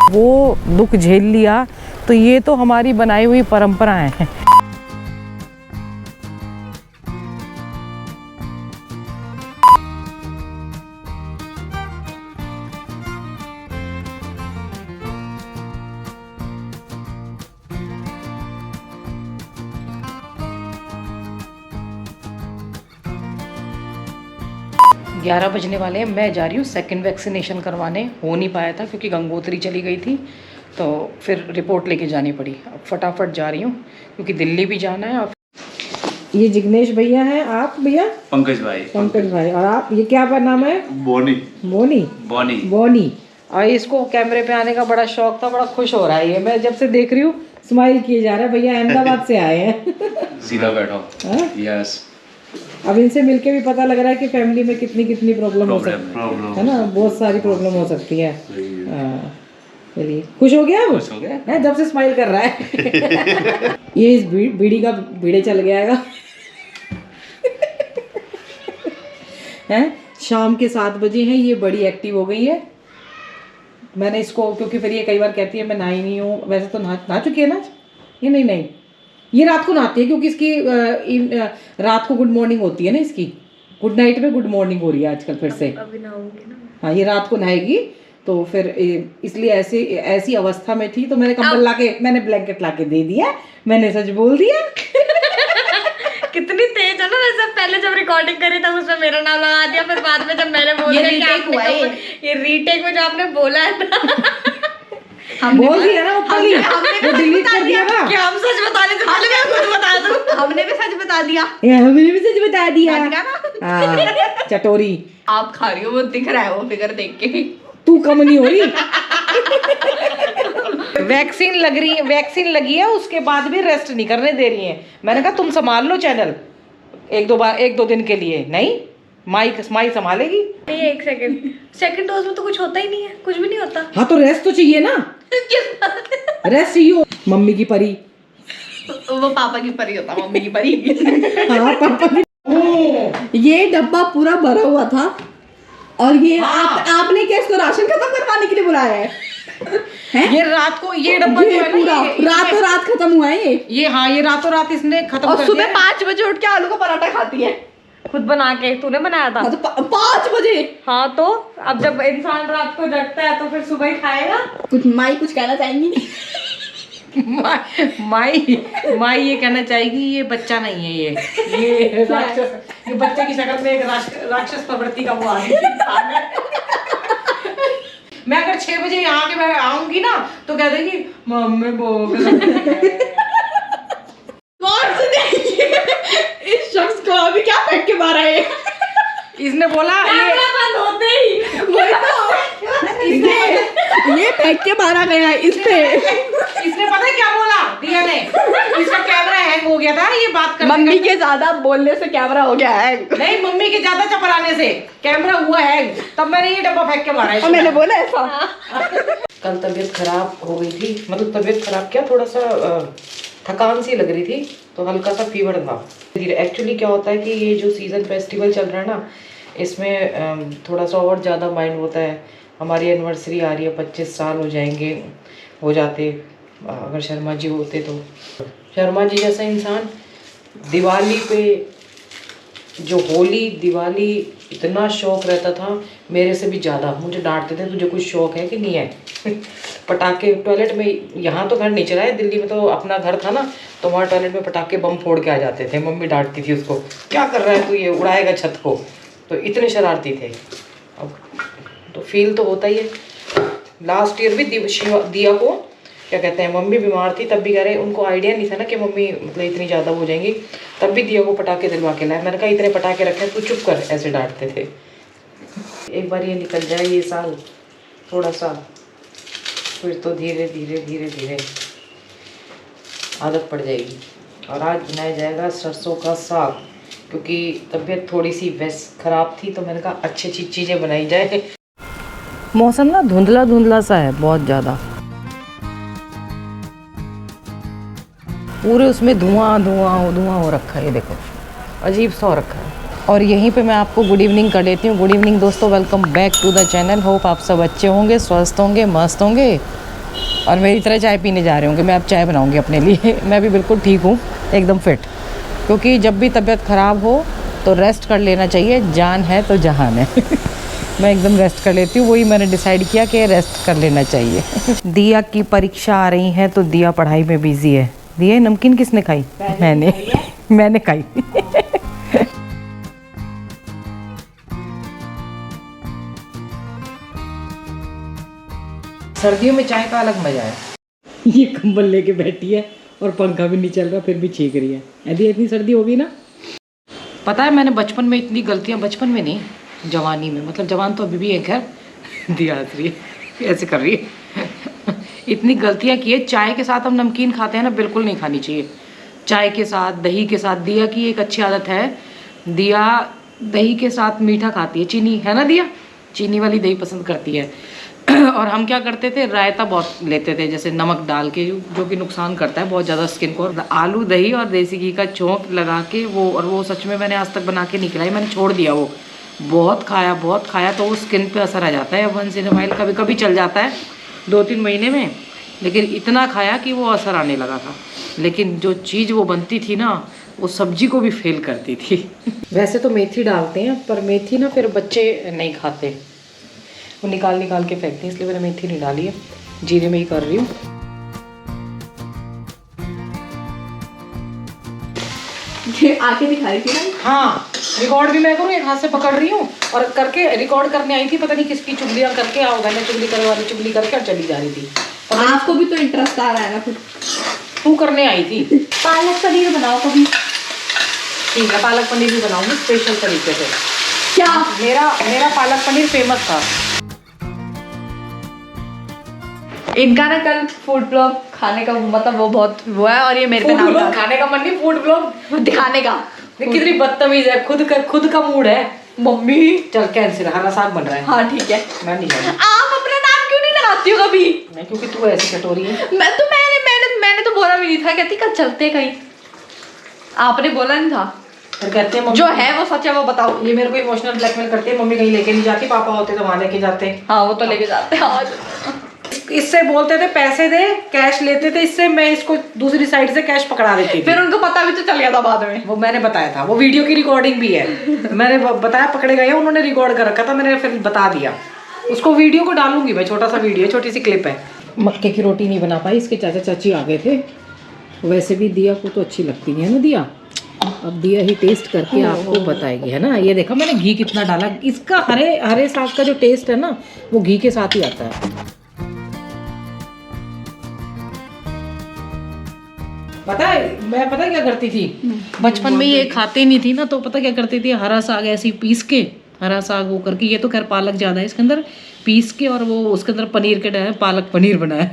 वो दुख झेल लिया, तो ये तो हमारी बनाई हुई परंपराएं हैं। 11 बजने वाले हैं। मैं जा रही हूँ सेकंड वैक्सीनेशन करवाने। हो नहीं पाया था क्योंकि गंगोत्री चली गई थी, तो फिर रिपोर्ट लेके जानी पड़ी। अब फटाफट जा रही हूँ क्योंकि दिल्ली भी जाना है। और ये जिग्नेश भैया हैं। आप भैया? पंकज भाई। पंकज भाई। और आप, ये क्या नाम है? बोनी। बोनी। बोनी। बोनी। और इसको कैमरे पे आने का बड़ा शौक था, बड़ा खुश हो रहा है ये। मैं जब से देख रही हूँ स्माइल किए जा रहा है। भैया अहमदाबाद से आए हैं। सीधा बैठो। यस। अब इनसे मिलके भी पता लग रहा है कि फैमिली में कितनी कितनी प्रॉब्लम हो सकती है ना, बहुत सारी प्रॉब्लम हो सकती है। चलिए, खुश हो गया? खुश हो गया है, जब से स्माइल कर रहा है। ये इस बीड़ी का बीड़े चल गया है। शाम के 7 बजे हैं, ये बड़ी एक्टिव हो गई है। मैंने इसको, क्योंकि फिर ये कई बार कहती है मैं नहाई नहीं हूँ। वैसे तो नहा चुकी है ना ये? नहीं, ये रात को नहाती है क्योंकि इसकी रात को गुड मॉर्निंग होती है ना इसकी। गुड नाइट में गुड मॉर्निंग हो रही है आजकल फिर से। अभी नहाऊंगी ना। हाँ, ये रात को नहाएगी, तो फिर इसलिए ऐसी अवस्था में थी, तो मैंने कंबल लाके, मैंने ब्लैंकेट लाके दे दिया। मैंने सच बोल दिया। कितनी तेज है ना। वैसे पहले जब रिकॉर्डिंग करी तब उसमें मेरा नाम लगा दिया, फिर बाद में जब मैंने बोल दिया ये रीटेक में जो आपने बोला है ना, बोल दिया ना, वो डिलीट कर दिया ना। क्या हम सच बताने से पहले मैं खुद बता दूं? हमने भी सच बता दिया। हमने भी सच बता दिया। चटोरी। आप खा रही हो, वो दिख रहा है वो फिगर देख के। तू कम नहीं हो रही। वैक्सीन लगी है, उसके बाद भी रेस्ट नहीं करने दे रही है। मैंने कहा तुम संभाल लो चैनल एक दो दिन के लिए। नहीं, माई संभालेगी। एक सेकंड डोज में तो कुछ होता ही नहीं है, कुछ भी नहीं होता। हाँ, तो रेस्ट तो चाहिए ना। रेस्ट चाहिए। मम्मी की परी। वो पापा की परी होता, मम्मी की परी। हाँ, पापा की। ये डब्बा पूरा भरा हुआ था, और ये आपने क्या इसको राशन खत्म करवाने के लिए बुलाया है? ये रात को ये डब्बा जो है ना, रातों रात खत्म हुआ है ये। हाँ, ये रातों रात इसने खत्म कर दिया। सुबह 5 बजे उठ के आलू का पराठा खाती है खुद बना के। तूने बनाया था? हाँ, तो 5 बजे। हाँ, तो अब जब इंसान रात को जगता है तो फिर सुबह ही खाएगा। कुछ कहना चाहेंगी? माई ये कहना चाहेगी ये बच्चा नहीं है, ये राक्षस। ये बच्चे की शक्ल में एक राक्षस प्रवृत्ति का वो आदमी है। मैं अगर 6 बजे यहाँ के मैं आऊंगी ना, तो कह देगी मम्मी बोल। इस शख्स को अभी क्या फेंक के मारा है? इसने बोला ये फेंक के मारा गया इसने पता है क्या बोला? दिया ने इसका कैमरा हैंग हो गया था। ये बात कर, मम्मी के ज्यादा बोलने से कैमरा हो गया हैंग। नहीं, मम्मी के ज्यादा चपराने से कैमरा हुआ हैंग। तब मैंने ये डब्बा फेंक के मारा है। मैंने बोला ऐसा। कल तबीयत खराब हो गई थी, मतलब तबीयत खराब क्या, थोड़ा सा थकान सी लग रही थी, तो हल्का सा फीवर था। एक्चुअली क्या होता है कि ये जो सीज़न फेस्टिवल चल रहा है ना, इसमें थोड़ा सा और ज़्यादा माइंड होता है। हमारी एनिवर्सरी आ रही है, 25 साल हो जाते अगर शर्मा जी होते तो। शर्मा जी जैसा इंसान दिवाली पे, जो होली दिवाली इतना शौक रहता था, मेरे से भी ज़्यादा। मुझे डांटते थे तुझे कुछ शौक है कि नहीं है। पटाखे टॉयलेट में, यहाँ तो घर नहीं चलाए, दिल्ली में तो अपना घर था ना, तो वहाँ टॉयलेट में पटाखे बम फोड़ के आ जाते थे। मम्मी डांटती थी उसको, क्या कर रहा है तू, ये उड़ाएगा छत को। तो इतने शरारती थे। अब तो फील तो होता ही है। लास्ट ईयर भी दिया को क्या कहते हैं, मम्मी बीमार थी तब भी कह रहे, उनको आइडिया नहीं था ना कि मम्मी मतलब इतनी ज़्यादा हो जाएंगी, तब भी दिया को पटाखे दिलवा के लाए। मैंने कहा इतने पटाखे रखे तू चुप कर, ऐसे डांटते थे। एक बार ये निकल जाए ये साल थोड़ा सा, फिर तो धीरे धीरे आदत पड़ जाएगी। और आज बनाया जाएगा सरसों का साग, क्योंकि तबीयत थोड़ी सी ख़राब थी, तो मैंने कहा अच्छी चीज़ें बनाई जाए। मौसम ना धुंधला सा है बहुत ज़्यादा, पूरे उसमें धुआं हो रखा है। ये देखो, अजीब सा हो रखा है। और यहीं पे मैं आपको गुड इवनिंग कर लेती हूँ। गुड इवनिंग दोस्तों, welcome back to the channel. Hope आप सब अच्छे होंगे, स्वस्थ होंगे, मस्त होंगे। और मेरी तरह चाय पीने जा रहे होंगे। मैं अब चाय बनाऊंगी अपने लिए। मैं भी बिल्कुल ठीक हूँ, एकदम फिट, क्योंकि जब भी तबीयत ख़राब हो तो रेस्ट कर लेना चाहिए। जान है तो जहान है। मैं एकदम रेस्ट कर लेती हूँ, वही मैंने डिसाइड किया कि रेस्ट कर लेना चाहिए। दिया की परीक्षा आ रही है तो दिया पढ़ाई में बिजी है। दिया नमकीन किसने खाई? मैंने खाई। सर्दियों में चाय का अलग मजा है। ये कंबल लेके बैठी है और पंखा भी नहीं चल रहा, फिर भी छींक रही है। यदि इतनी सर्दी होगी ना, पता है मैंने बचपन में इतनी गलतियां, बचपन में नहीं, जवानी में, मतलब जवान तो अभी भी है, खैर दिया हंस रही है, ऐसे कर रही है। इतनी गलतियां की है। चाय के साथ हम नमकीन खाते हैं ना, बिल्कुल नहीं खानी चाहिए। चाय के साथ, दही के साथ। दिया की एक अच्छी आदत है, दिया दही के साथ मीठा खाती है, चीनी है ना, दिया चीनी वाली दही पसंद करती है। और हम क्या करते थे, रायता बहुत लेते थे, जैसे नमक डाल के, जो कि नुकसान करता है बहुत ज़्यादा स्किन को। आलू दही और देसी घी का चौंक लगा के वो, और वो सच में मैंने आज तक बना के नहीं खिलाई, मैंने छोड़ दिया वो। बहुत खाया तो वो स्किन पे असर आ जाता है। वंस इन अ वाइल कभी कभी चल जाता है 2-3 महीने में, लेकिन इतना खाया कि वो असर आने लगा था। लेकिन जो चीज़ वो बनती थी ना, वो सब्जी को भी फेल करती थी। वैसे तो मेथी डालते हैं, पर मेथी ना फिर बच्चे नहीं खाते, वो निकाल के फेंकते हैं, इसलिए मैंने मेथी नहीं डाली है, जीरे में ही कर रही हूँ। आके दिखा रही थी ना। हाँ, रिकॉर्ड भी मैं करूँ, एक हाथ से पकड़ रही हूँ और करके रिकॉर्ड करने आई थी, पता नहीं किसकी चुगलियाँ करके, आओ मैंने चुगली करने वाली चुगली करके और चली जा रही थी। आपको भी तो इंटरेस्ट आ रहा है ना, फिर तू करने आई थी। पालक पनीर बनाओ कभी। ठीक है, पालक पनीर भी बनाऊंगी स्पेशल तरीके से। क्या? मेरा पालक पनीर फेमस था। इनका ना कल फूड ब्लॉग खाने का मतलब वो बहुत वो है, और ये मेरे पे नाम डाल, खाने का मन नहीं, फूड ब्लॉग दिखाने का। कितनी बदतमीज है, खुद का मूड है। मम्मी चल कैंसिल, हरा साग बन रहा है। हाँ ठीक है। मैं नहीं जाऊंगी। आप अपना नाम क्यों नहीं लगाती हो कभी? मैं, क्योंकि तू ऐसी कटोरी है। मैंने तो बोला भी नहीं था, कहती कल चलते कहीं, आपने बोला नहीं था। फिर कहते हैं जो है वो सच है, वो बताओ। ये मेरे को इमोशनल ब्लैकमेल करते हैं, मम्मी कहीं लेके नहीं जाती, पापा होते तो वहाँ लेके जाते। हाँ वो तो लेके जाते हैं। आज इससे बोलते थे पैसे दे, कैश लेते थे, इससे मैं इसको दूसरी साइड से कैश पकड़ा देती थी। फिर उनको पता भी तो चल गया था बाद में। वो मैंने बताया था, वो वीडियो की रिकॉर्डिंग भी है। मैंने बताया, पकड़े गए, उन्होंने रिकॉर्ड कर रखा था, मैंने फिर बता दिया। उसको वीडियो को डालूंगी मैं, छोटा सा वीडियो, छोटी सी क्लिप है। मक्के की रोटी नहीं बना पाई, इसके चाचा चाची आ गए थे। वैसे भी दिया को तो अच्छी लगती है ना दिया, अब दिया ही टेस्ट करके आपको बताएगी, है ना। ये देखा मैंने घी कितना डाला, इसका हरे साग का जो टेस्ट है ना, वो घी के साथ ही आता है। पता है मैं क्या करती थी बचपन में, ये खाते नहीं थी ना, तो पता क्या करती थी, हरा साग ऐसे पीस के, हरा साग वो करके, ये तो खैर पालक ज़्यादा है इसके अंदर, पीस के और वो उसके अंदर पनीर के डाले, पालक पनीर बनाया।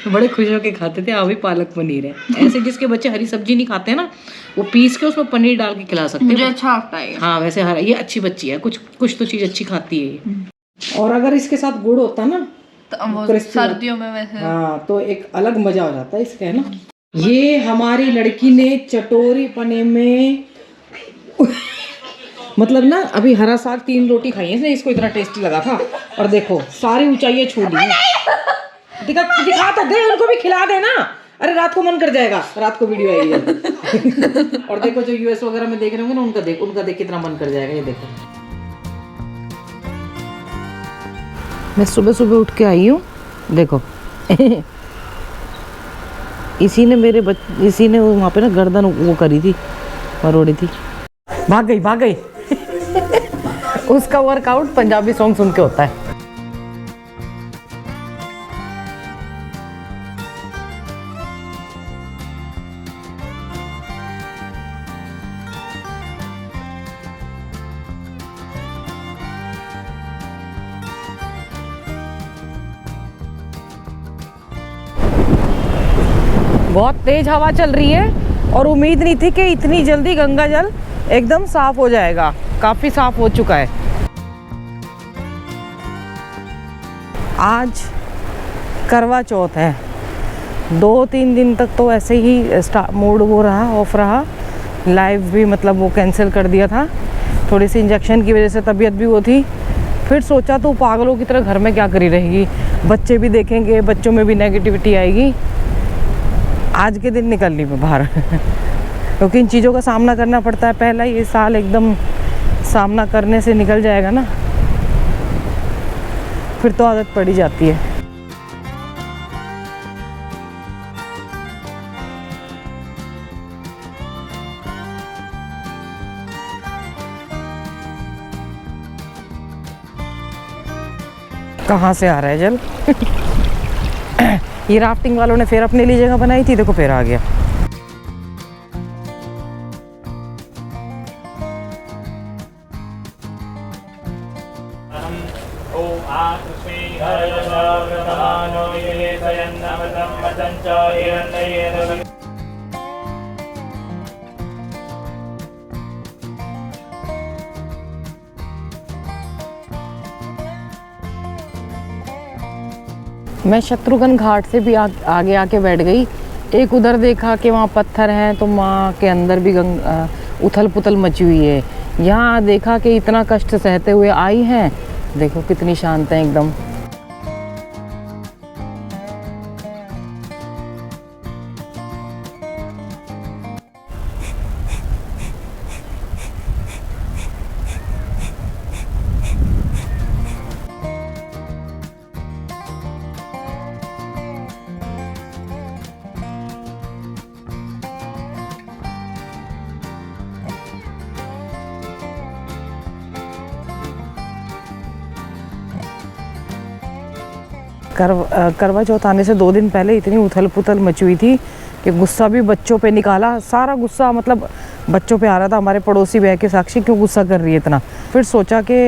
बड़े खुश होके खाते थे, हाँ भाई पालक पनीर है। ऐसे जिसके बच्चे हरी सब्जी नहीं खाते ना, वो पीस के उसमें पनीर डाल के खिला सकते हैं। मुझे अच्छा लगता है। हाँ वैसे हरा, ये अच्छी बच्ची है, कुछ तो चीज़ अच्छी खाती है ये। और अगर इसके साथ गुड़ होता ना, तो सर्दियों में वैसे, हाँ तो एक अलग मजा हो जाता है इसका, है ना। ये हमारी लड़की ने चटोरी पने में मतलब ना, अभी हरा साग 3 रोटी खाई है इसने, इसको इतना टेस्टी लगा था, और देखो सारी ऊंचाइयां छू ली है। दिखा तो दे, उनको भी खिला दे ना। अरे रात को मन कर जाएगा, रात को वीडियो आएगी। और देखो जो यूएस वगैरह में देख रहे होंगे ना, उनका देख कितना मन कर जाएगा। ये देखो मैं सुबह उठ के आई हूँ, देखो। इसी ने वहाँ पे ना गर्दन वो करी थी, मरोड़ी थी, भाग गई। उसका वर्कआउट पंजाबी सॉन्ग सुन के होता है। बहुत तेज हवा चल रही है और उम्मीद नहीं थी कि इतनी जल्दी गंगा जल एकदम साफ हो जाएगा। काफ़ी साफ हो चुका है। आज करवा चौथ है, 2-3 दिन तक तो ऐसे ही मूड वो रहा, ऑफ रहा। लाइव भी मतलब वो कैंसिल कर दिया था, थोड़ी सी इंजेक्शन की वजह से तबीयत भी वो थी। फिर सोचा तो पागलों की तरह घर में क्या करी रहेगी, बच्चे भी देखेंगे, बच्चों में भी नेगेटिविटी आएगी। आज के दिन निकल ली मैं बाहर क्योंकि इन चीज़ों का सामना करना पड़ता है। पहला ये साल एकदम सामना करने से निकल जाएगा ना, फिर तो आदत पड़ी जाती है। कहाँ से आ रहा है जल ये राफ्टिंग वालों ने फिर अपने लिए जगह बनाई थी, देखो फिर आ गया। मैं शत्रुघ्न घाट से भी आगे आके बैठ गई। एक उधर देखा कि वहाँ पत्थर हैं, तो वहाँ के अंदर भी उथल पुथल मची हुई है। यहाँ देखा कि इतना कष्ट सहते हुए आई हैं, देखो कितनी शांत है एकदम। करवा चौथ आने से 2 दिन पहले इतनी उथल पुथल मची हुई थी कि गुस्सा भी बच्चों पे निकाला। सारा गुस्सा मतलब बच्चों पे आ रहा था। हमारे पड़ोसी बह के साक्षी क्यों गुस्सा कर रही है इतना। फिर सोचा कि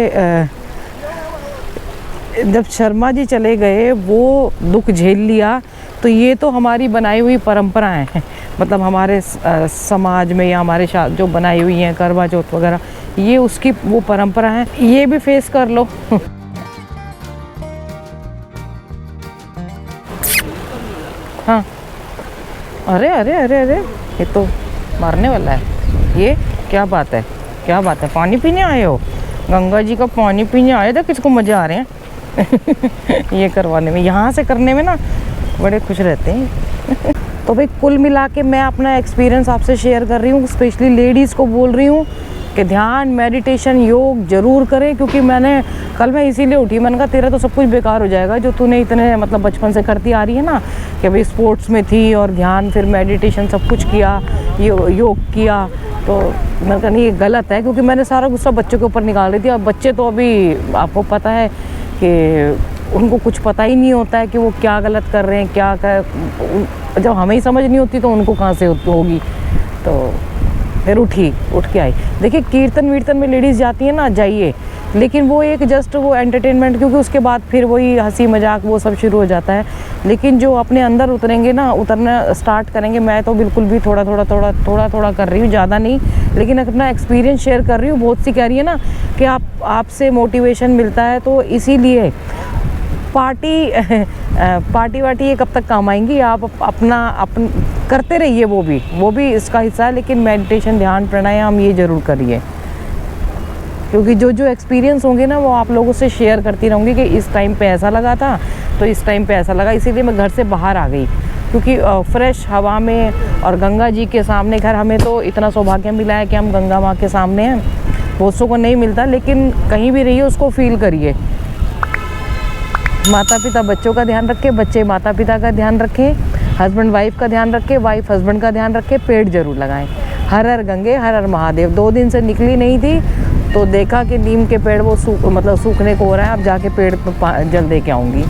जब शर्मा जी चले गए, वो दुख झेल लिया, तो ये तो हमारी बनाई हुई परंपराएं हैं, मतलब हमारे समाज में या हमारे जो बनाई हुई हैं करवा चौथ वगैरह, ये उसकी वो परंपरा है, ये भी फेस कर लो। हाँ, अरे अरे अरे अरे, ये तो मारने वाला है। ये क्या बात है, क्या बात है? पानी पीने आए हो? गंगा जी का पानी पीने आए थे, किसको मज़े आ रहे हैं ये करवाने में, यहाँ से करने में ना बड़े खुश रहते हैं। तो भाई कुल मिला के मैं अपना एक्सपीरियंस आपसे शेयर कर रही हूँ, स्पेशली लेडीज़ को बोल रही हूँ कि ध्यान, मेडिटेशन, योग ज़रूर करें। क्योंकि कल मैं इसीलिए उठी, मैंने कहा तेरा तो सब कुछ बेकार हो जाएगा जो तूने इतने मतलब बचपन से करती आ रही है ना, कि भाई स्पोर्ट्स में थी और ध्यान, फिर मेडिटेशन सब कुछ किया, योग किया। तो मैंने कहा नहीं, ये गलत है। क्योंकि मैंने सारा गुस्सा बच्चों के ऊपर निकाल रही थी। अब बच्चे तो अभी आपको पता है कि उनको कुछ पता ही नहीं होता है कि वो क्या गलत कर रहे हैं, क्या कर, जब हमें ही समझ नहीं होती तो उनको कहाँ से होगी। तो फिर उठ के आई। देखिए कीर्तन वीर्तन में लेडीज़ जाती है ना, जाइए, लेकिन वो एक जस्ट वो एंटरटेनमेंट, क्योंकि उसके बाद फिर वही हंसी मजाक वो सब शुरू हो जाता है। लेकिन जो अपने अंदर उतरेंगे ना, उतरना स्टार्ट करेंगे, मैं तो बिल्कुल भी थोड़ा थोड़ा कर रही हूँ, ज़्यादा नहीं, लेकिन अपना एक्सपीरियंस शेयर कर रही हूँ। बहुत सी कह रही है ना कि आपसे मोटिवेशन मिलता है, तो इसीलिए पार्टी वार्टी ये कब तक काम आएंगी। आप अपना करते रहिए, वो भी इसका हिस्सा है। लेकिन मेडिटेशन, ध्यान, प्राणायाम ये ज़रूर करिए, क्योंकि जो एक्सपीरियंस होंगे ना, वो आप लोगों से शेयर करती रहूँगी कि इस टाइम पे ऐसा लगा था, तो इस टाइम पे ऐसा लगा। इसीलिए मैं घर से बाहर आ गई, क्योंकि फ्रेश हवा में और गंगा जी के सामने, खैर हमें तो इतना सौभाग्य मिला है कि हम गंगा माँ के सामने हैं, बहुतों को नहीं मिलता। लेकिन कहीं भी रहिए उसको फील करिए। माता पिता बच्चों का ध्यान रखें, बच्चे माता पिता का ध्यान रखें, हस्बैंड वाइफ का ध्यान रखें, वाइफ हस्बैंड का ध्यान रखें, पेड़ जरूर लगाएं। हर हर गंगे, हर हर महादेव। 2 दिन से निकली नहीं थी, तो देखा कि नीम के पेड़ वो सूखने को हो रहा है, अब जाके पेड़ जल दे के आऊँगी।